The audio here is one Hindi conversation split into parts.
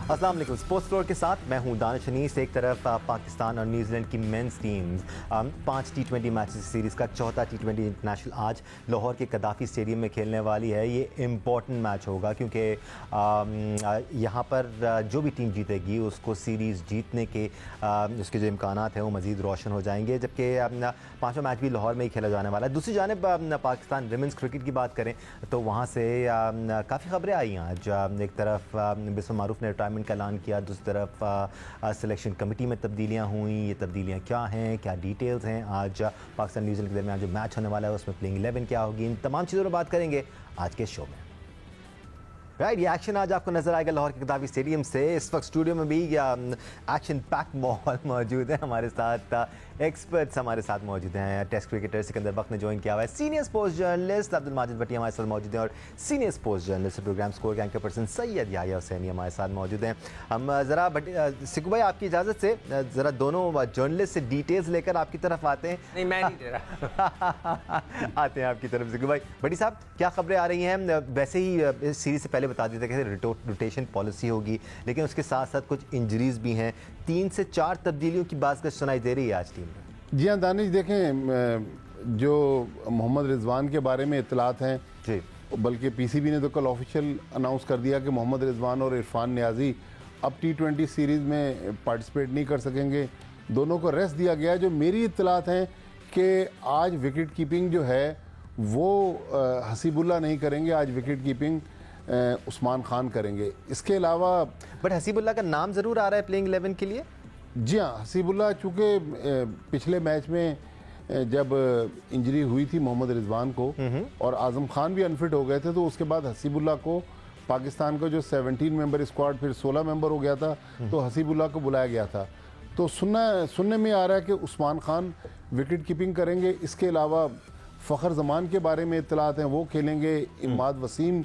अस्सलाम वालेकुम। स्पोर्ट्स फ्लोर के साथ मैं हूं दानिश अनीस। एक तरफ पाकिस्तान और न्यूजीलैंड की mains teams 5 T20 matches series का चौथा T20 इंटरनेशनल आज लाहौर के कदाफ़ी स्टेडियम में खेलने वाली है। ये इम्पॉर्टेंट मैच होगा क्योंकि यहाँ पर जो भी टीम जीतेगी उसको सीरीज़ जीतने के उसके जो इम्कानात हैं वो मज़ीद रोशन हो जाएंगे, जबकि पाँचवा मैच भी लाहौर में ही खेला जाने वाला है। दूसरी जानिब पाकिस्तान विमेंस क्रिकेट की बात करें तो वहाँ से काफ़ी खबरें आई हैं आज। एक तरफ बिस्म मारूफ ने रिटायरमेंट का ऐलान किया, दूसरी तरफ सिलेक्शन कमेटी में तब्दीलियाँ हुई। ये तब्दीलियाँ क्या हैं, क्या डिटेल्स हैं? आज पाकिस्तान न्यूजीलैंड के दरमियान जो मैच होने वाला है उसमें प्लेइंग 11 क्या होगी, इन तमाम चीज़ों पर बात करेंगे आज के शो में। राइट, ये एक्शन आज आपको नजर आएगा लाहौर के कदाफ़ी स्टेडियम से। इस वक्त स्टूडियो में भी एक्शन पैक माहौल मौजूद है। हमारे साथ एक्सपर्ट्स हमारे साथ मौजूद हैं। टेस्ट क्रिकेटर सिकंदर बख्त ने ज्वाइन किया हुआ है, senior sports journalist Abdul Majid Bhatti हमारे साथ मौजूद हैं, और senior sports journalist program score के एंकर पर्सन सैयद याह्या हुसैनी हमारे साथ मौजूद हैं। हम ज़रा सिकू भाई आपकी इजाज़त से ज़रा दोनों जर्नलिस्ट से डिटेल्स लेकर आपकी तरफ आते हैं। नहीं, मैं नहीं दे रहा आते हैं आपकी तरफ। सिकू भाई, भट्टी साहब, क्या खबरें आ रही हैं? वैसे ही इस सीरीज़ से पहले बता देते कि रोटेशन पॉलिसी होगी, लेकिन उसके साथ साथ कुछ इंजरीज भी हैं। 3 से 4 तब्दीलियों की बात सुनाई दे रही है आज टीम में। जी हाँ दानिश, देखें जो मोहम्मद रिजवान के बारे में इत्तलात हैं जी, बल्कि पीसीबी ने तो कल ऑफिशियल अनाउंस कर दिया कि मोहम्मद रिजवान और इरफान नियाजी अब T20 सीरीज़ में पार्टिसिपेट नहीं कर सकेंगे। दोनों को रेस्ट दिया गया। जो मेरी इत्तलात हैं कि आज विकेट कीपिंग जो है वो हसीबुल्ला नहीं करेंगे, आज विकेट कीपिंग उस्मान खान करेंगे। इसके अलावा बट हसीबुल्ला का नाम ज़रूर आ रहा है प्लेइंग 11 के लिए। जी हाँ, हसीबुल्ला चूँकि पिछले मैच में जब इंजरी हुई थी मोहम्मद रिजवान को और आज़म खान भी अनफिट हो गए थे, तो उसके बाद हसीबुल्ला को पाकिस्तान का जो 17 मेंबर स्क्वाड फिर 16 मेंबर हो गया था, तो हसीबुल्ला को बुलाया गया था। तो सुनने में आ रहा है कि उस्मान खान विकेट कीपिंग करेंगे। इसके अलावा फ़खर जमान के बारे में इत्तलात हैं, वो खेलेंगे। इमाद वसीम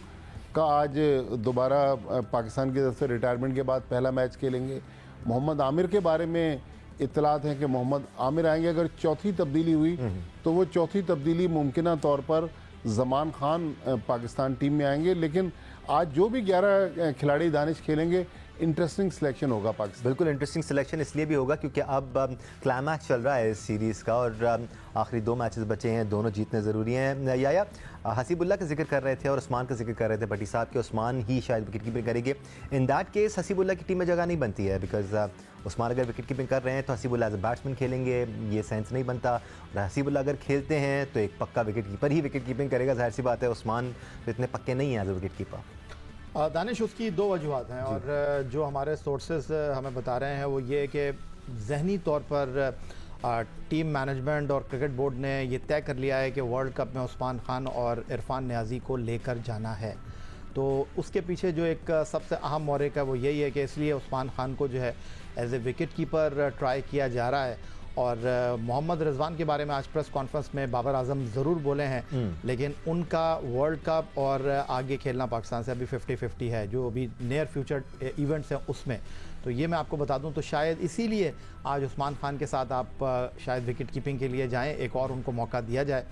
का आज दोबारा पाकिस्तान की तरफ से रिटायरमेंट के बाद पहला मैच खेलेंगे। मोहम्मद आमिर के बारे में इत्तलात हैं कि मोहम्मद आमिर आएंगे। अगर चौथी तब्दीली हुई तो वो चौथी तब्दीली मुमकिना तौर पर जमान खान पाकिस्तान टीम में आएंगे। लेकिन आज जो भी 11 खिलाड़ी दानिश खेलेंगे, इंटरेस्टिंग सिलेक्शन होगा पाकिस्तान। बिल्कुल इंटरेस्टिंग सिलेक्शन इसलिए भी होगा क्योंकि अब क्लाइमैक्स चल रहा है इस सीरीज़ का और आखिरी 2 मैचेस बचे हैं, दोनों जीतने ज़रूरी हैं। या हसीबुल्ला का जिक्र कर रहे थे और उस्मान का जिक्र कर रहे थे भट्टी साहब कि उस्मान ही शायद विकेट कीपिंग करेंगे। इन दैट केस हसीबुल्ला की टीम में जगह नहीं बनती है, बिकॉज उस्मान अगर विकेट कीपिंग कर रहे हैं तो हसीबुल्ला एज अ बैट्समैन खेलेंगे, ये सेंस नहीं बनता। और हसीबुल्ला अगर खेलते हैं तो एक पक्का विकेट कीपर ही विकेट कीपिंग करेगा, जाहिर सी बात है। उस्मान तो इतने पक्के नहीं हैं as a wicket keeper. Danish, उसकी 2 वजूहत हैं और जो हमारे सोर्सेज हमें बता रहे हैं वो ये कि जहनी तौर पर टीम मैनेजमेंट और क्रिकेट बोर्ड ने ये तय कर लिया है कि वर्ल्ड कप में उस्मान खान और इरफान नियाजी को लेकर जाना है। तो उसके पीछे जो एक सबसे अहम मौरिक है वो यही है कि इसलिए उस्मान खान को जो है as a wicket keeper try किया जा रहा है। और मोहम्मद रिजवान के बारे में आज प्रेस कॉन्फ्रेंस में बाबर आजम ज़रूर बोले हैं, लेकिन उनका वर्ल्ड कप और आगे खेलना पाकिस्तान से अभी 50-50 है, जो अभी नियर फ्यूचर इवेंट्स हैं उसमें। तो ये मैं आपको बता दूं, तो शायद इसीलिए आज उस्मान खान के साथ आप शायद विकेट कीपिंग के लिए जाएं, एक और उनको मौका दिया जाए।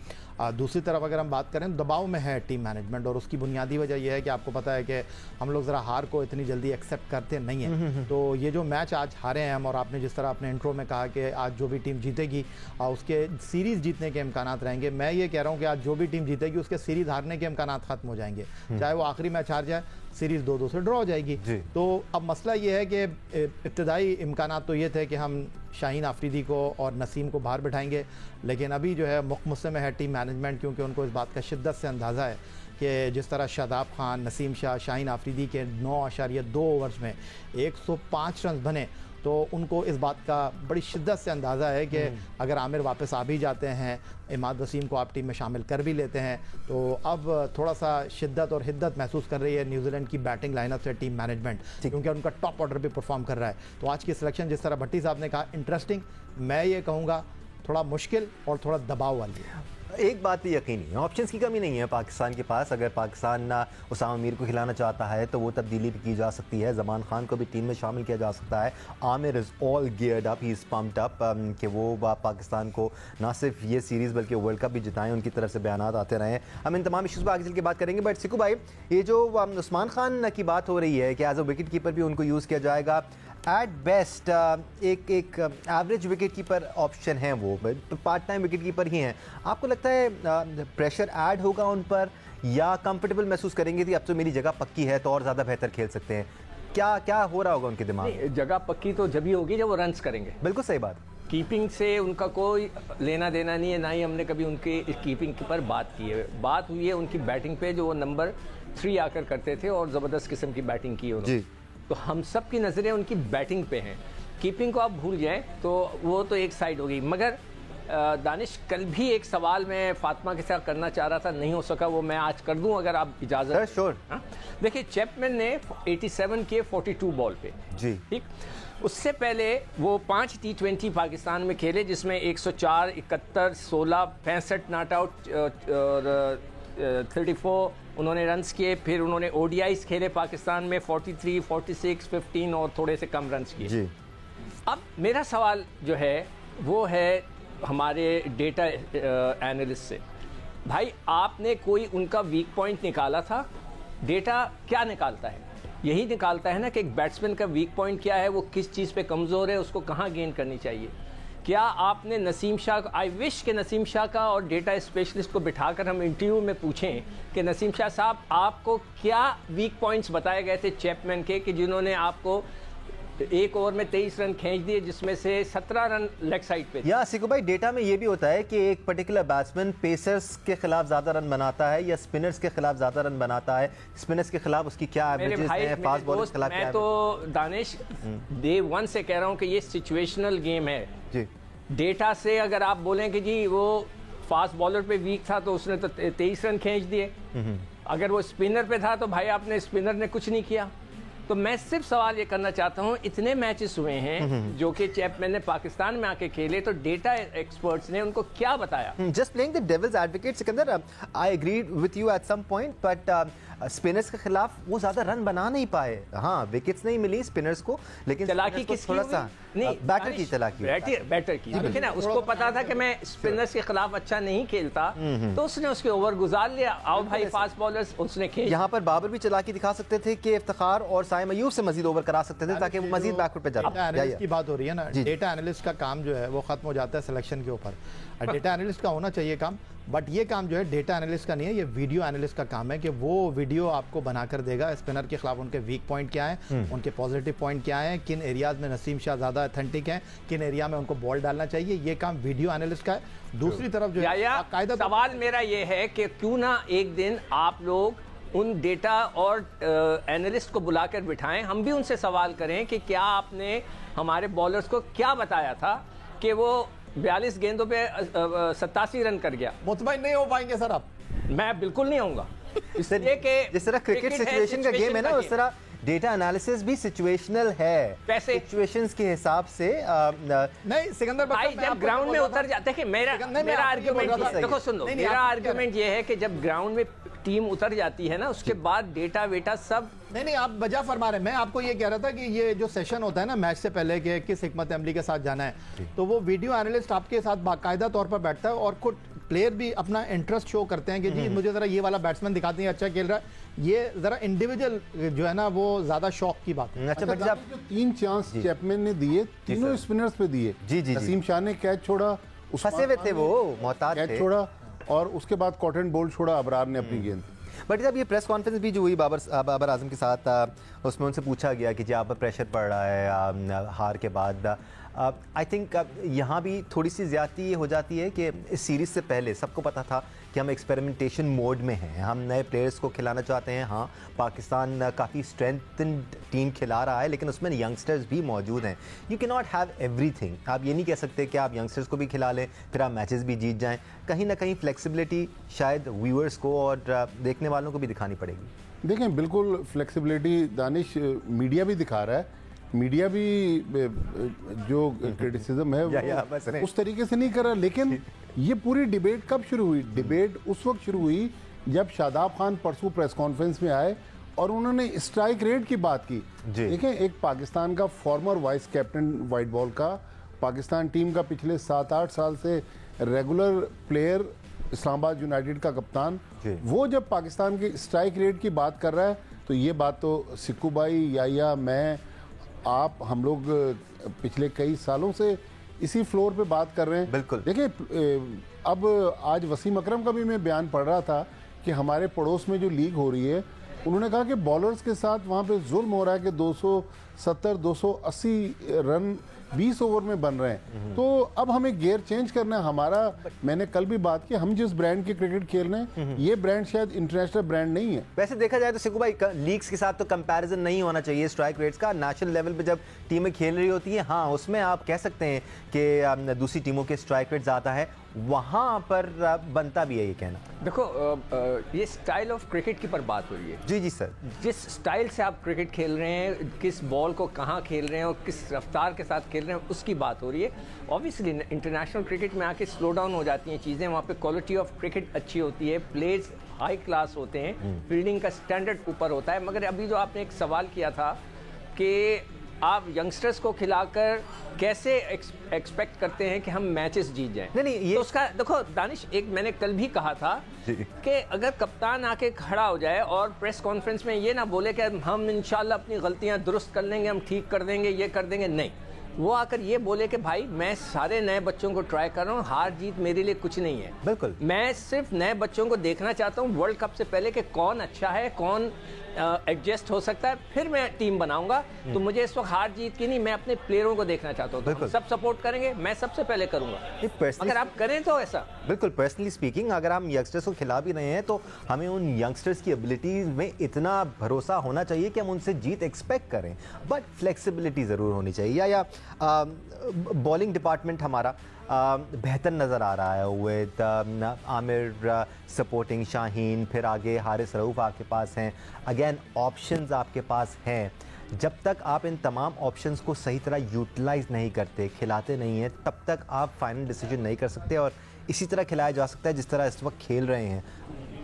दूसरी तरफ अगर हम बात करें, दबाव में है टीम मैनेजमेंट और उसकी बुनियादी वजह यह है कि आपको पता है कि हम लोग ज़रा हार को इतनी जल्दी एक्सेप्ट करते नहीं हैं। तो ये जो मैच आज हारे हैं हम, और आपने जिस तरह अपने इंट्रो में कहा कि आज जो भी टीम जीतेगी उसके सीरीज़ जीतने के इम्कानात रहेंगे, मैं ये कह रहा हूँ कि आज जो भी टीम जीतेगी उसके सीरीज़ हारने के इम्कानात ख़त्म हो जाएंगे। चाहे वो आखिरी मैच हार जाए, सीरीज़ 2-2 से ड्रॉ हो जाएगी। तो अब मसला ये है कि इब्तदाई इम्कानात तो ये थे कि हम शाहीन आफरीदी को और नसीम को बाहर बिठाएंगे, लेकिन अभी जो है मुख्तसम में है टीम मैनेजमेंट, क्योंकि उनको इस बात का शिद्दत से अंदाज़ा है कि जिस तरह शादाब खान, नसीम शाह, शाहीन आफरीदी के 9.2 ओवर्स में 105 रन बने, तो उनको इस बात का बड़ी शिद्दत से अंदाज़ा है कि अगर आमिर वापस आ भी जाते हैं, इमाद वसीम को आप टीम में शामिल कर भी लेते हैं, तो अब थोड़ा सा शिद्दत और हिद्दत महसूस कर रही है न्यूजीलैंड की बैटिंग लाइनअप से टीम मैनेजमेंट, क्योंकि उनका टॉप ऑर्डर भी परफॉर्म कर रहा है। तो आज की सिलेक्शन जिस तरह भट्टी साहब ने कहा, इंटरेस्टिंग, मैं ये कहूँगा थोड़ा मुश्किल और थोड़ा दबाव वाली है। एक बात तो यकीनी है, ऑप्शंस की कमी नहीं है पाकिस्तान के पास। अगर पाकिस्तान उसामा मीर को खिलाना चाहता है तो वो तब्दीली भी की जा सकती है, जमान खान को भी टीम में शामिल किया जा सकता है। Aamir is all geared up, he is pumped up कि वो पाकिस्तान को ना सिर्फ ये सीरीज़ बल्कि वर्ल्ड कप भी जिताएं। उनकी तरफ से बयान आते रहे हैं। हम इन तमाम इशूज़ पर आगे चल के बात करेंगे। बट सिकू भाई, ये जो उस्मान खान की बात हो रही है कि एज अ विकेट कीपर भी उनको यूज़ किया जाएगा, एट बेस्ट एक एवरेज विकेट कीपर ऑप्शन है, वो पार्ट टाइम विकेट कीपर ही हैं। आपको लगता है प्रेशर ऐड होगा उन पर, या कंफर्टेबल महसूस करेंगे कि अब तो मेरी जगह पक्की है तो और ज़्यादा बेहतर खेल सकते हैं? क्या क्या हो रहा होगा उनके दिमाग में? जगह पक्की तो जब ही होगी जब वो रन्स करेंगे। बिल्कुल सही बात। कीपिंग से उनका कोई लेना देना नहीं है, ना ही हमने कभी उनकी कीपिंग पर बात की है। बात हुई है उनकी बैटिंग पे, जो वो नंबर 3 आकर करते थे और ज़बरदस्त किस्म की बैटिंग की उन्होंने। तो हम सब की नज़रें उनकी बैटिंग पे हैं। कीपिंग को आप भूल जाएं तो वो तो एक साइड होगी। मगर दानिश, कल भी एक सवाल मैं फातिमा के साथ करना चाह रहा था, नहीं हो सका, वो मैं आज कर दूं अगर आप इजाज़त। श्योर। देखिए, चैपमैन ने 87 किए 42 बॉल पे जी, ठीक। उससे पहले वो 5 T20 पाकिस्तान में खेले, जिसमें 104, 71, 16, 65 नॉट आउट और 34 उन्होंने रन्स किए। फिर उन्होंने ODIs खेले पाकिस्तान में, 43, 46, 15 और थोड़े से कम रन्स किए। अब मेरा सवाल जो है वो है हमारे डेटा एनालिस्ट से, भाई आपने कोई उनका वीक पॉइंट निकाला था? डेटा क्या निकालता है? यही निकालता है ना कि एक बैट्समैन का वीक पॉइंट क्या है, वो किस चीज़ पे कमज़ोर है, उसको कहाँ गेन करनी चाहिए। क्या आपने नसीम शाह, आई विश के नसीम शाह का और डेटा स्पेशलिस्ट को बिठाकर हम इंटरव्यू में पूछें कि नसीम शाह साहब, आपको क्या वीक पॉइंट्स बताए गए थे चैपमैन के कि जिन्होंने आपको एक ओवर में 23 रन खींच दिए, जिसमें से 17 रन लेग साइड पे थे। या सिकू भाई, डेटा में ये भी होता है कि एक पर्टिकुलर बैट्समैन पेसर्स के खिलाफ ज्यादा रन बनाता है या स्पिनर्स के खिलाफ ज्यादा रन बनाता है। स्पिनर्स के खिलाफ उसकी क्या एवरेजेस हैं, फास्ट बॉलर्स के खिलाफ क्या? मैं तो दानिश डे 1 से कह रहा हूँ कि ये सिचुएशनल गेम है जी। डेटा से अगर आप बोलें कि जी वो फास्ट बॉलर पे वीक था तो उसने तो 23 रन खींच दिए, अगर वो स्पिनर पे था तो भाई आपने स्पिनर ने कुछ नहीं किया। तो मैं सिर्फ सवाल ये करना चाहता हूँ, इतने मैचेस हुए हैं जो कि चैपमैन ने पाकिस्तान में आके खेले, तो डेटा एक्सपर्ट्स ने उनको क्या बताया? Just playing the devil's advocate Sikandar, I agree with you at some point, but spinners के खिलाफ वो ज्यादा रन बना नहीं पाए। हाँ, विकेट्स नहीं मिली स्पिनर्स को, लेकिन चलाकी किसकी थोड़ा सा नहीं, बैटर की चलाकी, बैटर की। देखिए ना, उसको पता था कि मैं स्पिनर्स के खिलाफ अच्छा नहीं खेलता, तो उसने उसके ओवर गुजार लिया। आओ भाई फास्ट बॉलर्स, उसने खेल। यहाँ पर बाबर भी चलाकी दिखा सकते थे कि इफ्तिखार और साइम अयूब से मजीद ओवर करा सकते थे ताकि वो मजीद बैकवर्ड पे जाते। डेटा एनालिस्ट की बात हो रही है ना, डेटा एनालिस्ट का काम जो है वो खत्म हो जाता है सिलेक्शन के ऊपर। डेटा एनालिस्ट का होना चाहिए काम, बट ये काम जो है डेटा एनालिस्ट का नहीं है, ये वीडियो एनालिस्ट का काम है कि वो वीडियो आपको बनाकर देगा स्पिनर के खिलाफ उनके वीक पॉइंट क्या है, उनके पॉजिटिव पॉइंट क्या है, किन एरियाज में नसीम शाह ज़्यादा अथेंटिक है, किन एरिया में उनको बॉल डालना चाहिए। ये काम वीडियो एनालिस्ट का है। दूसरी तरफ जो है सवाल मेरा ये है कि क्यों ना एक दिन आप लोग उन डेटा और एनालिस्ट को बुलाकर बिठाएं, हम भी उनसे सवाल करें कि क्या आपने हमारे बॉलर्स को क्या बताया था कि वो 42 गेंदों पे 87 रन कर गया। मुतमईन नहीं हो पाएंगे सर आप? मैं बिल्कुल नहीं आऊंगा। इसलिए कि जिस तरह क्रिकेट सिचुएशन का गेम है ना, उस तरह डेटा एनालिसिस भी सिचुएशनल है, पैसे सिचुएशंस के हिसाब से। नहीं सिकंदर भाई, जब ग्राउंड में उतर जाते हैं, मेरा आर्गुमेंट देखो, सुन लो, मेरा आर्गुमेंट ये है कि जब ग्राउंड में टीम उतर जाती है ना, उसके बाद डेटा वेटा सब नहीं, आप बजा फरमा रहे हैं। मैं आपको ये कह रहा था कि ये जो सेशन होता है ना मैच से पहले कि किस हिकमत अमली के साथ जाना है, तो वो वीडियो एनालिस्ट आपके साथ बाकायदा तौर पर बैठता है और खुद प्लेयर भी अपना इंटरेस्ट शो करते हैं कि जी मुझे जरा ये वाला बैट्समैन दिखाते हैं अच्छा खेल रहा है। ये जरा इंडिविजुअल जो है ना वो ज्यादा शौक की बात है। अच्छा, जो 3 चांस चैपमैन ने दिए, तीनों स्पिनर्स पे दिए। नसीम शाह ने कैच छोड़ा, फंसे हुए थे वो, मोहताज थे, कैच छोड़ा, और उसके बाद कॉटन बोल्ट छोड़ा अबरार ने अपनी गेंद। बट जब ये प्रेस कॉन्फ्रेंस भी जो हुई बाबर आजम के साथ, उसमें उनसे पूछा गया कि जी आप पर प्रेशर पड़ रहा है हार के बाद, आई थिंक यहाँ भी थोड़ी सी ज़्यादती हो जाती है कि इस सीरीज़ से पहले सबको पता था कि हम एक्सपेरिमेंटेशन मोड में हैं, हम नए प्लेयर्स को खिलाना चाहते हैं। हाँ, पाकिस्तान काफ़ी स्ट्रेंथन टीम खिला रहा है, लेकिन उसमें यंगस्टर्स भी मौजूद हैं। You can not have everything. आप ये नहीं कह सकते कि आप यंगस्टर्स को भी खिला लें फिर आप मैचेस भी जीत जाएं। कहीं ना कहीं फ्लेक्सिबिलिटी शायद व्यूअर्स को और देखने वालों को भी दिखानी पड़ेगी। देखें, बिल्कुल फ्लेक्सिबिलिटी दानिश मीडिया भी दिखा रहा है मीडिया भी जो क्रिटिसिज्म है उस तरीके से नहीं कर रहा। लेकिन ये पूरी डिबेट कब शुरू हुई? डिबेट उस वक्त शुरू हुई जब शादाब खान परसों प्रेस कॉन्फ्रेंस में आए और उन्होंने स्ट्राइक रेट की बात की। देखें, एक पाकिस्तान का farmer vice captain white ball का, पाकिस्तान टीम का पिछले 7-8 साल से रेगुलर प्लेयर, इस्लामाबाद यूनाइटेड का कप्तान, वो जब पाकिस्तान के स्ट्राइक रेट की बात कर रहा है तो ये बात तो सिक्कू भाई, या मैं, आप, हम लोग पिछले कई सालों से इसी फ्लोर पे बात कर रहे हैं। बिल्कुल। देखिए, अब आज वसीम अकरम का भी मैं बयान पढ़ रहा था कि हमारे पड़ोस में जो लीग हो रही है, उन्होंने कहा कि बॉलर्स के साथ वहाँ पे जुल्म हो रहा है कि 270-280 रन 20 ओवर में बन रहे हैं। तो अब हमें गियर चेंज करना है हमारा। मैंने कल भी बात की, हम जिस ब्रांड की क्रिकेट खेल रहे हैं ये ब्रांड शायद इंटरनेशनल ब्रांड नहीं है। वैसे देखा जाए तो सिक्कू भाई, लीग्स के साथ तो कंपैरिजन नहीं होना चाहिए स्ट्राइक रेट्स का। नेशनल लेवल पे जब टीमें खेल रही होती हैं, हाँ, उसमें आप कह सकते हैं कि दूसरी टीमों के स्ट्राइक रेट ज़्यादा है, वहाँ पर बनता भी है ये कहना। देखो, ये स्टाइल ऑफ क्रिकेट की पर बात हो रही है। जी सर। जिस स्टाइल से आप क्रिकेट खेल रहे हैं, किस बॉल को कहाँ खेल रहे हैं और किस रफ्तार के साथ खेल रहे हैं, उसकी बात हो रही है। ऑब्वियसली इंटरनेशनल क्रिकेट में आके स्लो डाउन हो जाती हैं चीज़ें, वहाँ पे क्वालिटी ऑफ क्रिकेट अच्छी होती है, प्लेयर्स हाई क्लास होते हैं, फील्डिंग का स्टैंडर्ड ऊपर होता है। मगर अभी जो आपने एक सवाल किया था कि आप यंगस्टर्स को खिलाकर कैसे एक्सपेक्ट करते हैं कि हम मैचेस जीत जाएं? नहीं, ये तो उसका देखो दानिश, एक मैंने कल भी कहा था कि अगर कप्तान आके खड़ा हो जाए और प्रेस कॉन्फ्रेंस में ये ना बोले कि हम इंशाल्लाह अपनी गलतियां दुरुस्त कर लेंगे, हम ठीक कर देंगे, ये कर देंगे, नहीं, वो आकर ये बोले कि भाई मैं सारे नए बच्चों को ट्राई कर रहा हूँ, हार जीत मेरे लिए कुछ नहीं है। बिल्कुल, मैं सिर्फ नए बच्चों को देखना चाहता हूँ वर्ल्ड कप से पहले कि कौन अच्छा है, कौन एडजस्ट हो सकता है, फिर मैं टीम बनाऊंगा। तो मुझे इस वक्त हार जीत की नहीं, मैं अपने प्लेयरों को देखना चाहता हूँ। तो सब सपोर्ट करेंगे, मैं सबसे पहले करूंगा अगर आप करें तो ऐसा। बिल्कुल, पर्सनली स्पीकिंग, अगर हम यंगस्टर्स को खिला भी रहे हैं तो हमें उन यंगस्टर्स की एबिलिटीज में इतना भरोसा होना चाहिए कि हम उनसे जीत एक्सपेक्ट करें, बट फ्लेक्सिबिलिटी ज़रूर होनी चाहिए। या बॉलिंग डिपार्टमेंट हमारा बेहतर नज़र आ रहा है, विद आमिर सपोर्टिंग शाहीन, फिर आगे हारिस रऊफ आपके पास हैं, अगेन ऑप्शंस आपके पास हैं। जब तक आप इन तमाम ऑप्शंस को सही तरह यूटिलाइज नहीं करते, खिलाते नहीं हैं, तब तक आप फाइनल डिसीजन नहीं कर सकते और इसी तरह खिलाया जा सकता है जिस तरह इस वक्त खेल रहे हैं,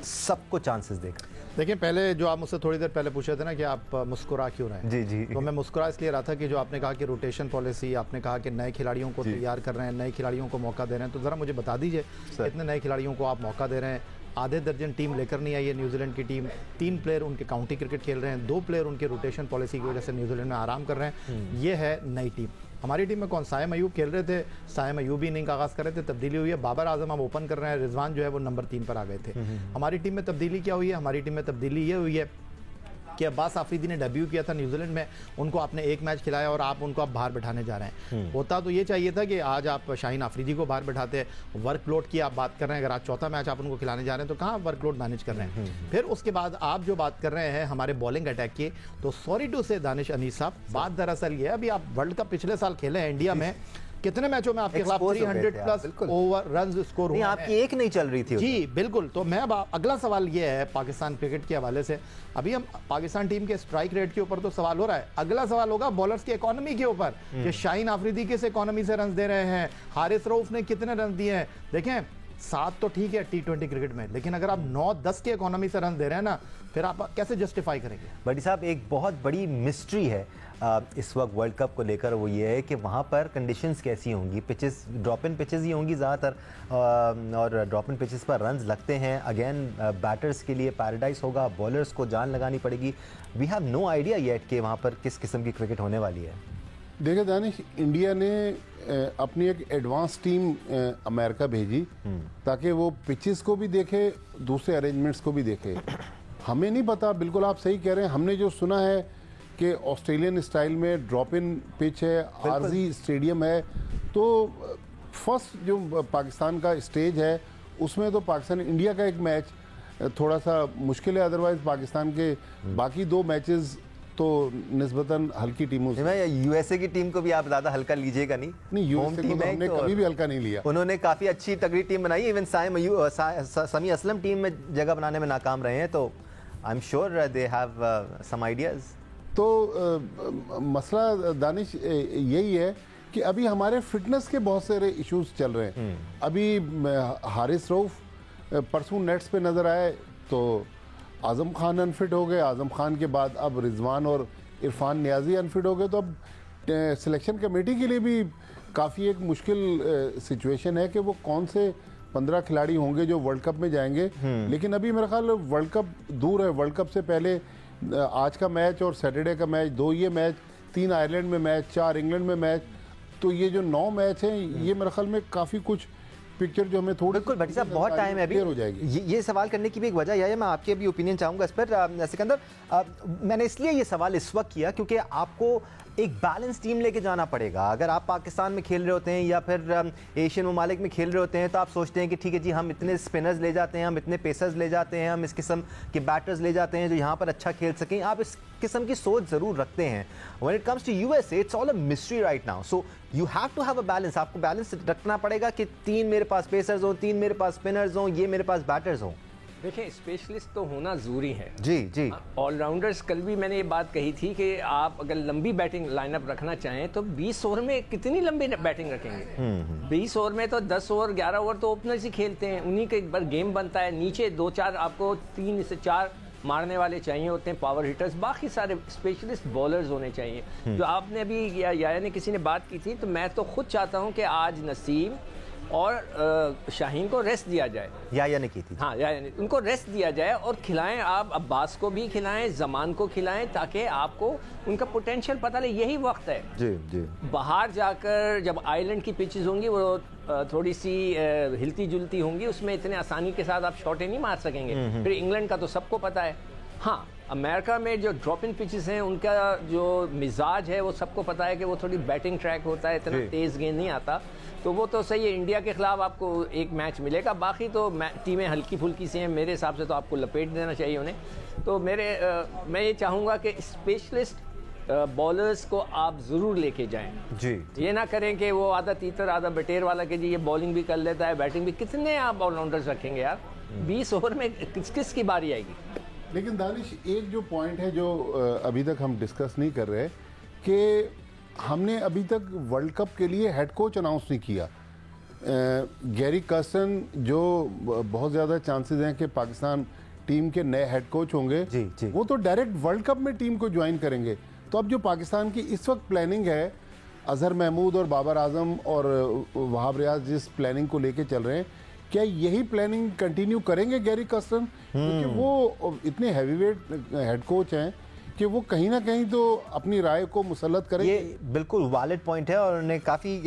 सबको चांसेस देकर। देखिए, पहले जो आप मुझसे थोड़ी देर पहले पूछे थे ना कि आप मुस्कुरा क्यों रहे हैं, जी, तो मैं मुस्कुरा इसलिए रहा था कि जो आपने कहा कि रोटेशन पॉलिसी, आपने कहा कि नए खिलाड़ियों को तैयार कर रहे हैं, नए खिलाड़ियों को मौका दे रहे हैं, तो ज़रा मुझे बता दीजिए इतने नए खिलाड़ियों को आप मौका दे रहे हैं, आधे दर्जन टीम लेकर नहीं आई है न्यूजीलैंड की टीम, 3 प्लेयर उनके काउंटी क्रिकेट खेल रहे हैं, 2 प्लेयर उनके रोटेशन पॉलिसी की वजह से न्यूजीलैंड में आराम कर रहे हैं। ये है नई टीम। हमारी टीम में कौन? साइम अयूब खेल रहे थे, साइम अयूब भी इनिंग का आगाज़ कर रहे थे, तब्दीली हुई है, बाबर आजम अब ओपन कर रहे हैं, रिजवान जो है वो नंबर 3 पर आ गए थे। हमारी टीम में तब्दीली क्या हुई है? हमारी टीम में तब्दीली ये हुई है कि अब्बास आफरीदी ने डेब्यू किया था न्यूजीलैंड में, उनको आपने 1 मैच खिलाया और आप उनको अब बाहर बैठाने जा रहे हैं। होता तो ये चाहिए था कि आज आप शाहीन आफरीदी को बाहर बैठाते। वर्कलोड की आप बात कर रहे हैं, अगर आज चौथा मैच आप उनको खिलाने जा रहे हैं तो कहाँ वर्कलोड मैनेज कर रहे हैं। फिर उसके बाद आप जो बात कर रहे हैं हमारे बॉलिंग अटैक की, तो सॉरी टू से दानिश अनीस साहब, बात दरअसल ये है, अभी आप वर्ल्ड कप पिछले साल खेले हैं इंडिया में, कितने मैचों में आपके खिलाफ 300 प्लस ओवर रन स्कोर हुए? आपकी एक नहीं चल रही थी। जी बिल्कुल। तो मैं अगला सवाल ये है पाकिस्तान क्रिकेट के हवाले से, अभी हम पाकिस्तान टीम के स्ट्राइक रेट के ऊपर तो सवाल हो रहा है, अगला सवाल होगा बॉलर्स की इकोनॉमी के ऊपर कि शाहीन आफरीदी किस इकोनॉमी से रन दे रहे हैं, हारिस रऊफ ने कितने रन दिए हैं। देखें, 7 तो ठीक है T20 क्रिकेट में, लेकिन अगर आप 9-10 की इकोनॉमी से रन दे रहे हैं ना, फिर आप कैसे जस्टिफाई करेंगे? बड़ी साहब, एक बहुत बड़ी मिस्ट्री है इस वक्त वर्ल्ड कप को लेकर, वो ये है कि वहाँ पर कंडीशंस कैसी होंगी। पिचेस ड्रॉप इन पिचेस ही होंगी ज़्यादातर, और ड्रॉप इन पिचेस पर रन्स लगते हैं। अगेन बैटर्स के लिए पैराडाइज होगा, बॉलर्स को जान लगानी पड़ेगी। We have no idea yet कि वहाँ पर किस किस्म की क्रिकेट होने वाली है। देखिए दानिश, इंडिया ने अपनी एक एडवांस टीम अमेरिका भेजी ताकि वो पिचेस को भी देखे, दूसरे अरेंजमेंट्स को भी देखे। हमें नहीं पता, बिल्कुल आप सही कह रहे हैं, हमने जो सुना है कि ऑस्ट्रेलियन स्टाइल में ड्रॉप इन पिच है, आरजी स्टेडियम है, तो फर्स्ट जो पाकिस्तान का स्टेज है उसमें तो पाकिस्तान इंडिया का एक मैच थोड़ा सा मुश्किल है, अदरवाइज पाकिस्तान के बाकी 2 मैचेस तो निस्बतन हल्की टीमों से। यूएसए की टीम को भी आप ज़्यादा हल्का लीजिएगा नहीं यूएसए को तो हमने कभी भी हल्का नहीं लिया। उन्होंने काफ़ी अच्छी तगड़ी टीम बनाई, इवन समी असलम टीम में जगह बनाने में नाकाम रहे हैं, तो I am sure they have some ideas. तो मसला दानिश यही है कि अभी हमारे फिटनेस के बहुत सारे इश्यूज चल रहे हैं। अभी हारिस रऊफ परसों नेट्स पे नज़र आए तो आज़म खान अनफिट हो गए, आज़म खान के बाद अब रिजवान और इरफान नियाजी अनफिट हो गए। तो अब सिलेक्शन कमेटी के लिए भी काफ़ी एक मुश्किल सिचुएशन है कि वो कौन से 15 खिलाड़ी होंगे जो वर्ल्ड कप में जाएंगे। लेकिन अभी मेरा ख्याल वर्ल्ड कप दूर है। वर्ल्ड कप से पहले आज का मैच और सैटरडे का मैच, 2 ये मैच, 3 आयरलैंड में मैच, 4 इंग्लैंड में मैच, तो ये जो 9 मैच हैं ये मेरे ख्याल में काफ़ी कुछ पिक्चर जो हमें थोड़ी बिल्कुल भट्टी साहब बहुत टाइम है अभी हो जाएगी। ये सवाल करने की भी एक वजह यह है, मैं आपकी अभी ओपिनियन चाहूँगा इस पर सिकंदर। मैंने इसलिए ये सवाल इस वक्त किया क्योंकि आपको एक बैलेंस टीम लेके जाना पड़ेगा। अगर आप पाकिस्तान में खेल रहे होते हैं या फिर एशियन ममालिक में खेल रहे होते हैं तो आप सोचते हैं कि ठीक है जी, हम इतने स्पिनर्स ले जाते हैं, हम इतने पेसर्स ले जाते हैं, हम इस किस्म के बैटर्स ले जाते हैं जो यहाँ पर अच्छा खेल सकें। आप इस किस्म की सोच ज़रूर रखते हैं। When it comes to USA it's all a mystery right now, so you have to have a balance. आपको बैलेंस रखना पड़ेगा कि 3 मेरे पास पेसर्स हों, 3 मेरे पास स्पिनर्स हों, ये मेरे पास बैटर्स हों। देखिए, स्पेशलिस्ट तो होना ज़रूरी है। जी जी, ऑलराउंडर्स, कल भी मैंने ये बात कही थी कि आप अगर लंबी बैटिंग लाइनअप रखना चाहें तो 20 ओवर में कितनी लंबी बैटिंग रखेंगे? 20 ओवर में तो 10 ओवर 11 ओवर तो ओपनर्स ही खेलते हैं, उन्हीं के एक बार गेम बनता है। नीचे 2-4 आपको 3 से 4 मारने वाले चाहिए होते हैं, पावर हिटर्स, बाकी सारे स्पेशलिस्ट बॉलर्स होने चाहिए। जो आपने अभी या ने किसी ने बात की थी, तो मैं तो खुद चाहता हूँ कि आज नसीम और शाहीन को रेस्ट दिया जाए। या ने की थी। हाँ, या उनको रेस्ट दिया जाए और खिलाएं। आप अब्बास को भी खिलाएं, जमान को खिलाएं, ताकि आपको उनका पोटेंशियल पता लगे। यही वक्त है। जी जी, बाहर जाकर जब आइलैंड की पिचेस होंगी वो थोड़ी सी हिलती जुलती होंगी, उसमें इतने आसानी के साथ आप शॉटें नहीं मार सकेंगे। फिर इंग्लैंड का तो सबको पता है। हाँ, अमेरिका में जो ड्रॉप इन पिचेस हैं उनका जो मिजाज है वो सबको पता है कि वो थोड़ी बैटिंग ट्रैक होता है, इतना तेज़ गेंद नहीं आता। तो वो तो सही है, इंडिया के खिलाफ आपको एक मैच मिलेगा, बाकी तो टीमें हल्की फुल्की सी हैं। मेरे हिसाब से तो आपको लपेट देना चाहिए उन्हें। तो मैं ये चाहूँगा कि स्पेशलिस्ट बॉलर्स को आप ज़रूर लेके जाएं। जी, ये ना करें कि वो आधा तीतर आधा बटेर वाला कि जी ये बॉलिंग भी कर लेता है, बैटिंग भी। कितने आप ऑलराउंडर्स रखेंगे यार? 20 ओवर में किस की बारी आएगी? लेकिन दानिश, एक जो पॉइंट है जो अभी तक हम डिस्कस नहीं कर रहे कि हमने अभी तक वर्ल्ड कप के लिए हेड कोच अनाउंस नहीं किया। गैरी कर्स्टन, जो बहुत ज़्यादा चांसेस हैं कि पाकिस्तान टीम के नए हेड कोच होंगे, जी, जी। वो तो डायरेक्ट वर्ल्ड कप में टीम को ज्वाइन करेंगे। तो अब जो पाकिस्तान की इस वक्त प्लानिंग है, अजहर महमूद और बाबर आजम और वहाब रियाज जिस प्लानिंग को लेके चल रहे हैं, क्या यही प्लानिंग कंटिन्यू करेंगे गैरी कर्स्टन? क्योंकि वो इतने हैवीवेट हेड कोच हैं कि वो कहीं ना कहीं तो अपनी राय को मुसल्लत करें। ये बिल्कुल वैलिड पॉइंट है और उन्होंने काफ़ी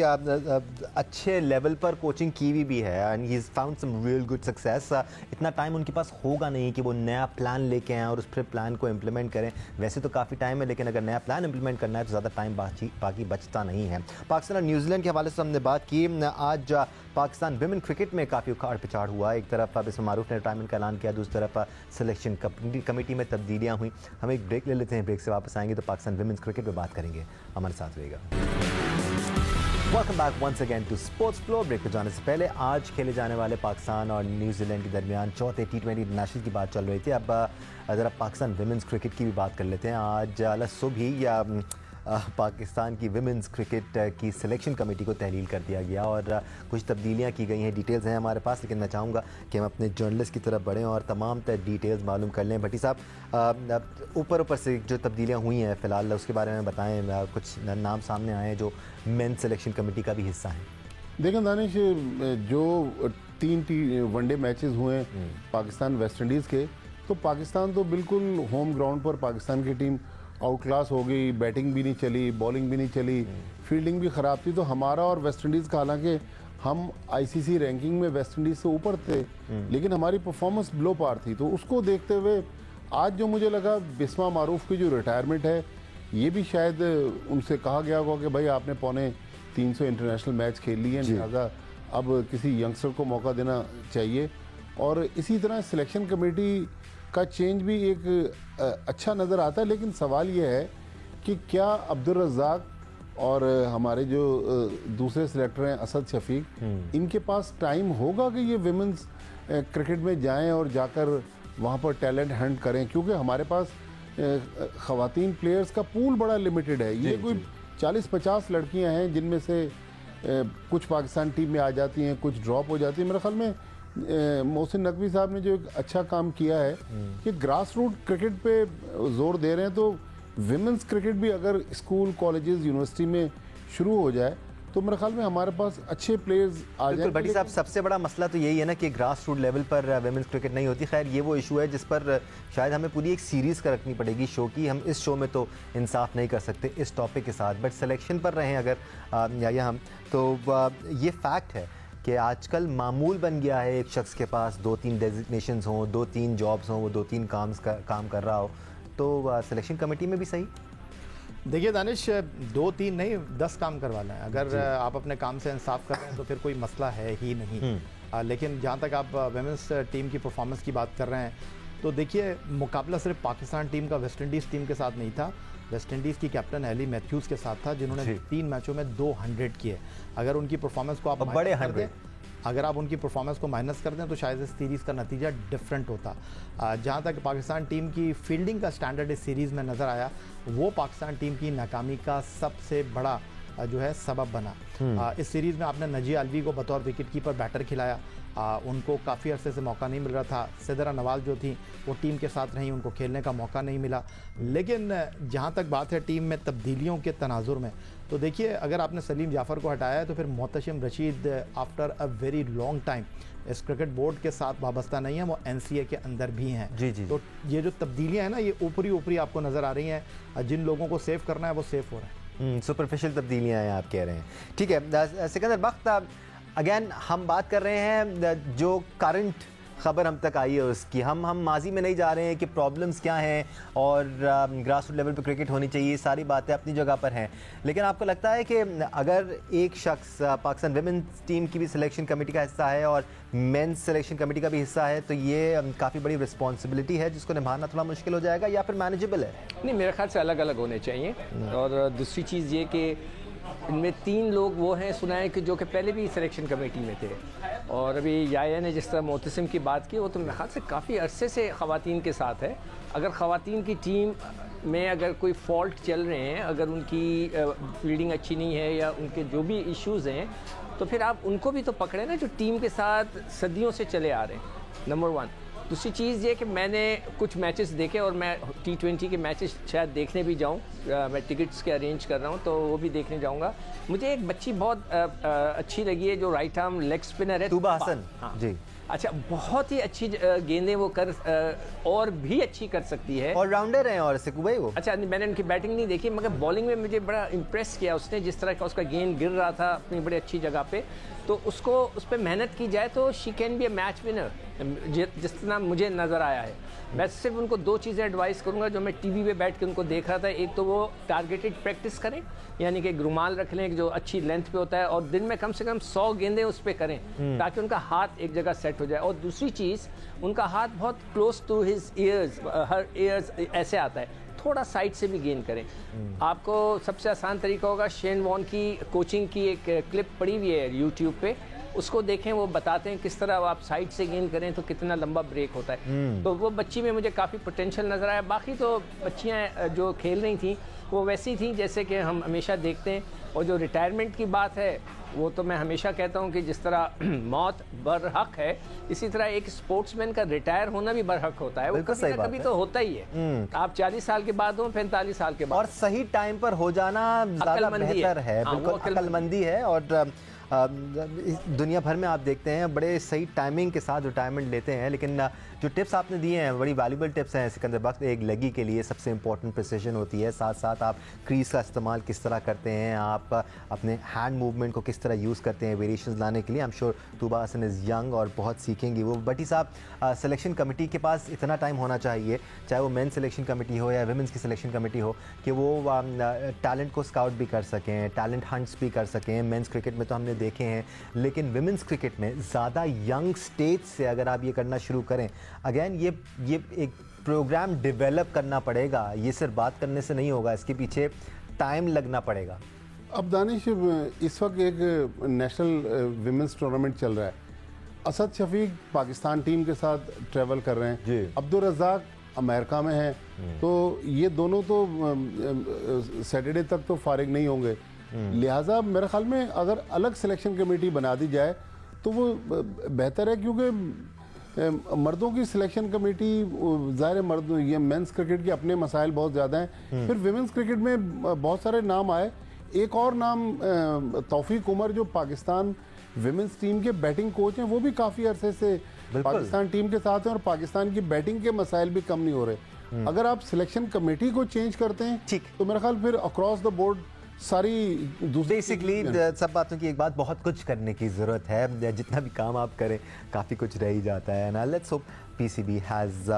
अच्छे लेवल पर कोचिंग की हुई भी है and he is found some real good success. इतना टाइम उनके पास होगा नहीं कि वो नया प्लान लेके आएँ और उस फिर प्लान को इम्प्लीमेंट करें। वैसे तो काफ़ी टाइम है, लेकिन अगर नया प्लान इम्प्लीमेंट करना है तो ज़्यादा टाइम बाकी बचता नहीं है। पाकिस्तान और न्यूजीलैंड के हवाले से हमने बात की। आज पाकिस्तान विमेन क्रिकेट में काफ़ी उखाड़ पिछाड़ हुआ। एक तरफ बिस्मिल मारूफ ने रिटायरमेंट का ऐलान किया, दूसरी तरफ सिलेक्शन कमेटी में तब्दीलियाँ हुई। हम एक ब्रेक ले लेते हैं, ब्रेक से वापस आएंगे तो पाकिस्तान विमेंस क्रिकेट पे बात करेंगे। हमारे साथ रहेगा। Welcome back once again to Sports Flow. Break पे जाने से पहले आज खेले जाने वाले पाकिस्तान और न्यूजीलैंड के दरमियान चौथे T20 इंटरनेशनल की बात चल रही थी। अब ज़रा पाकिस्तान विमेंस क्रिकेट की भी बात कर लेते हैं। आज सुबह या पाकिस्तान की विमेंस क्रिकेट की सिलेक्शन कमेटी को तहलील कर दिया गया और कुछ तब्दीलियां की गई हैं। डिटेल्स हैं हमारे पास, लेकिन मैं चाहूँगा कि हम अपने जर्नलिस्ट की तरफ बढ़ें और तमाम तर डिटेल्स मालूम कर लें। भट्टी साहब, ऊपर से जो तब्दीलियां हुई हैं फ़िलहाल उसके बारे में बताएं। कुछ नाम सामने आए हैं जो मेन सिलेक्शन कमेटी का भी हिस्सा हैं। देखें दानिश, जो 3 वनडे मैचेस हुए पाकिस्तान वेस्ट इंडीज़ के, तो पाकिस्तान तो बिल्कुल होम ग्राउंड पर पाकिस्तान की टीम आउट क्लास हो गई। बैटिंग भी नहीं चली, बॉलिंग भी नहीं चली, फील्डिंग भी ख़राब थी। तो हमारा और वेस्ट इंडीज़ का, हालांकि हम आईसीसी रैंकिंग में वेस्ट इंडीज़ से ऊपर थे, लेकिन हमारी परफॉर्मेंस बिलो पार थी। तो उसको देखते हुए आज जो मुझे लगा बिस्मा मारूफ की जो रिटायरमेंट है, ये भी शायद उनसे कहा गया होगा कि भाई आपने 350 इंटरनेशनल मैच खेल लिए हैं, लिहाजा अब किसी यंगस्टर को मौका देना चाहिए। और इसी तरह सिलेक्शन कमेटी का चेंज भी एक अच्छा नज़र आता है। लेकिन सवाल ये है कि क्या अब्दुल रज़ाक और हमारे जो दूसरे सिलेक्टर हैं असद शफीक, इनके पास टाइम होगा कि ये विमेंस क्रिकेट में जाएं और जाकर वहाँ पर टैलेंट हंट करें? क्योंकि हमारे पास ख़वातीन प्लेयर्स का पूल बड़ा लिमिटेड है। ये कोई 40-50 लड़कियां हैं जिनमें से कुछ पाकिस्तान टीम में आ जाती हैं, कुछ ड्रॉप हो जाती हैं। मेरे ख्याल में मोहसिन नकवी साहब ने जो एक अच्छा काम किया है कि ग्रास रूट क्रिकेट पे जोर दे रहे हैं, तो विमेंस क्रिकेट भी अगर स्कूल, कॉलेजेस, यूनिवर्सिटी में शुरू हो जाए तो मेरे ख्याल में हमारे पास अच्छे प्लेयर्स आ जाएंगे। भट्टी साहब, सबसे बड़ा मसला तो यही है ना कि ग्रास रूट लेवल पर वुमेन्स क्रिकेट नहीं होती। खैर, ये वो इशू है जिस पर शायद हमें पूरी एक सीरीज़ का रखनी पड़ेगी शो की। हम इस शो में तो इंसाफ नहीं कर सकते इस टॉपिक के साथ, बट सिलेक्शन पर रहें अगर या हम तो ये फैक्ट है कि आजकल मामूल बन गया है एक शख्स के पास 2-3 डेजिग्नेशंस हों, 2-3 जॉब्स हों, वो 2-3 काम कर रहा हो, तो सिलेक्शन कमेटी में भी सही। देखिए दानिश, 2-3 नहीं 10 काम करवाना है। अगर आप अपने काम से इंसाफ कर रहे हैं तो फिर कोई मसला है ही नहीं। लेकिन जहाँ तक आप वेमेंस टीम की परफॉर्मेंस की बात कर रहे हैं तो देखिए, मुकाबला सिर्फ पाकिस्तान टीम का वेस्ट इंडीज़ टीम के साथ नहीं था। वेस्ट इंडीज़ की कैप्टन एली मैथ्यूज़ के साथ था, जिन्होंने 3 मैचों में 200 किए। अगर उनकी परफॉर्मेंस को आप बड़े 100, अगर आप उनकी परफॉर्मेंस को माइनस कर दें तो शायद इस सीरीज़ का नतीजा डिफरेंट होता। जहाँ तक पाकिस्तान टीम की फील्डिंग का स्टैंडर्ड इस सीरीज़ में नज़र आया, वो पाकिस्तान टीम की नाकामी का सबसे बड़ा जो है सबब बना। इस सीरीज़ में आपने नजी अलवी को बतौर विकेट कीपर बैटर खिलाया। उनको काफ़ी अरसे से मौका नहीं मिल रहा था। सिदरा नवाल जो थी वो टीम के साथ रहीं, उनको खेलने का मौका नहीं मिला। लेकिन जहाँ तक बात है टीम में तब्दीलियों के तनाजुर में, तो देखिए, अगर आपने सलीम जाफ़र को हटाया है तो फिर Mohtashim Rashid after a very long time इस क्रिकेट बोर्ड के साथ वाबस्ता नहीं है, वो NCA के अंदर भी हैं। जी। तो ये जो तब्दीलियाँ हैं ना, ये ऊपरी आपको नज़र आ रही हैं। जिन लोगों को सेव करना है वो सेव हो रहे हैं। सुपरफिशियल तब्दीलियाँ हैं आप कह रहे हैं। ठीक है सिकंदर बख्त, अगेन हम बात कर रहे हैं जो करंट ख़बर हम तक आई है उसकी। हम माजी में नहीं जा रहे हैं कि प्रॉब्लम्स क्या हैं और ग्रास रूट लेवल पर क्रिकेट होनी चाहिए, सारी बातें अपनी जगह पर हैं। लेकिन आपको लगता है कि अगर एक शख्स पाकिस्तान विमेंस टीम की भी सिलेक्शन कमेटी का हिस्सा है और मेंस सिलेक्शन कमेटी का भी हिस्सा है, तो ये काफ़ी बड़ी रिस्पॉन्सिबिलिटी है जिसको निभाना थोड़ा मुश्किल हो जाएगा, या फिर मैनेजेबल है? नहीं, मेरे ख्याल से अलग अलग होने चाहिए। और दूसरी चीज़ ये कि इनमें 3 लोग वो हैं, सुना है कि जो कि पहले भी सिलेक्शन कमेटी में थे। और अभी याया ने जिस तरह मोहतसिम की बात की, वो तो मेरे ख्याल से काफ़ी अरसे से ख़वातीन के साथ है। अगर ख़वातीन की टीम में अगर कोई फॉल्ट चल रहे हैं, अगर उनकी फील्डिंग अच्छी नहीं है या उनके जो भी इश्यूज़ हैं, तो फिर आप उनको भी तो पकड़े ना, जो टीम के साथ सदियों से चले आ रहे हैं, नंबर 1। दूसरी चीज़ ये कि मैंने कुछ मैचेस देखे और मैं T20 के मैचेस शायद देखने भी जाऊं। मैं टिकट्स के अरेंज कर रहा हूं, तो वो भी देखने जाऊंगा। मुझे एक बच्ची बहुत अच्छी लगी है जो राइट आर्म लेग स्पिनर है, तूबा हसन। जी, अच्छा, बहुत ही अच्छी गेंदें वो और भी अच्छी कर सकती है। ऑलराउंडर हैं और सिकुबाई वो। अच्छा, मैंने उनकी बैटिंग नहीं देखी, मगर बॉलिंग में मुझे बड़ा इम्प्रेस किया उसने, जिस तरह का उसका गेंद गिर रहा था अपनी बड़ी अच्छी जगह पे। तो उस पर मेहनत की जाए तो she can be A match winner, जिस तरह मुझे नज़र आया है। मैं सिर्फ उनको 2 चीज़ें एडवाइस करूंगा जो मैं टीवी पे बैठ के उनको देख रहा था। एक तो वो टारगेटेड प्रैक्टिस करें, यानी कि रुमाल रख लें जो अच्छी लेंथ पे होता है, और दिन में कम से कम 100 गेंदें उस पर करें ताकि उनका हाथ एक जगह सेट हो जाए। और दूसरी चीज़, उनका हाथ बहुत क्लोज टू हिज ईयर्स, हर ईयर्स ऐसे आता है, थोड़ा साइड से भी गेंद करें। आपको सबसे आसान तरीका होगा, शेन वॉन की कोचिंग की एक क्लिप पड़ी हुई है यूट्यूब पे, उसको देखें। वो बताते हैं किस तरह आप साइड से गेंद करें तो कितना लंबा ब्रेक होता है। तो वो बच्ची में मुझे काफ़ी पोटेंशियल नज़र आया। बाकी तो बच्चियाँ जो खेल रही थी वो वैसी थी जैसे कि हम हमेशा देखते हैं। और जो रिटायरमेंट की बात है, वो तो मैं हमेशा कहता हूँ कि जिस तरह मौत बरहक है, इसी तरह एक स्पोर्ट्समैन का रिटायर होना भी बरहक होता है। वो कभी तो होता ही है। आप 40 साल के बाद हो, 45 साल के बाद, और सही टाइम पर हो जाना ज़्यादा बेहतर है। बिल्कुल अक्लमंदी है। और दुनिया भर में आप देखते हैं बड़े सही टाइमिंग के साथ रिटायरमेंट लेते हैं। लेकिन जो टिप्स आपने दिए हैं बड़ी वैल्यूबल टिप्स हैं सिकंदर बख्त। एक लेगी के लिए सबसे इंपॉर्टेंट प्रिसिशन होती है, साथ साथ आप क्रीज का इस्तेमाल किस तरह करते हैं, आप अपने हैंड मूवमेंट को किस तरह यूज़ करते हैं वेरिएशंस लाने के लिए। I am sure Tuba Hasan is young और बहुत सीखेंगी वो। बटी साहब, सिलेक्शन कमेटी के पास इतना टाइम होना चाहिए, चाहे वो मेन सिलेक्शन कमेटी हो या वुमेंस की सिलेक्शन कमेटी हो, कि वो टैलेंट को स्काउट भी कर सकें, टैलेंट हंट्स भी कर सकें। मेंस क्रिकेट में तो हमने देखे हैं, लेकिन विमेंस क्रिकेट में ज़्यादा यंग स्टेज से अगर आप ये करना शुरू करें, अगेन ये एक प्रोग्राम डेवलप करना पड़ेगा। ये सिर्फ बात करने से नहीं होगा, इसके पीछे टाइम लगना पड़ेगा। अब दानिश, इस वक्त एक नेशनल विमेंस टूर्नामेंट चल रहा है। असद शफीक पाकिस्तान टीम के साथ ट्रैवल कर रहे हैं, अब्दुल रज़ाक अमेरिका में हैं, तो ये दोनों तो सैटरडे तक तो फारिग नहीं होंगे। लिहाजा मेरे ख्याल में अगर अलग सिलेक्शन कमेटी बना दी जाए तो वो बेहतर है, क्योंकि मर्दों की सिलेक्शन कमेटी ज़ाहिर मर्द ये मेंस क्रिकेट के अपने मसाइल बहुत ज़्यादा हैं। फिर विमेंस क्रिकेट में बहुत सारे नाम आए। एक और नाम तौफीक उमर जो पाकिस्तान विमेंस टीम के बैटिंग कोच हैं, वो भी काफ़ी अरसे से पाकिस्तान टीम के साथ हैं और पाकिस्तान की बैटिंग के मसाइल भी कम नहीं हो रहे। अगर आप सिलेक्शन कमेटी को चेंज करते हैं तो मेरा ख्याल फिर अक्रॉस द बोर्ड सारी बेसिकली सब बातों की एक बात, बहुत कुछ करने की ज़रूरत है। जितना भी काम आप करें काफ़ी कुछ रह ही जाता है। And let's hope PCB has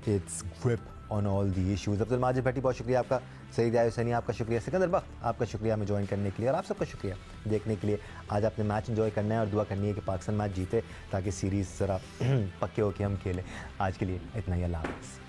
its grip on all the issues. Abdul Majid Bhatti, बहुत शुक्रिया आपका। सईद हुसैनी आपका शुक्रिया। सिकंदर बख्त आपका शुक्रिया हमें ज्वाइन करने के लिए, और आप सबका शुक्रिया देखने के लिए। आज आपने मैच एंजॉय करना है और दुआ करनी है कि पाकिस्तान मैच जीते ताकि सीरीज़ ज़रा पक्के होकर हम खेलें। आज के लिए इतना ही, अल्लाह हाफ़िज़।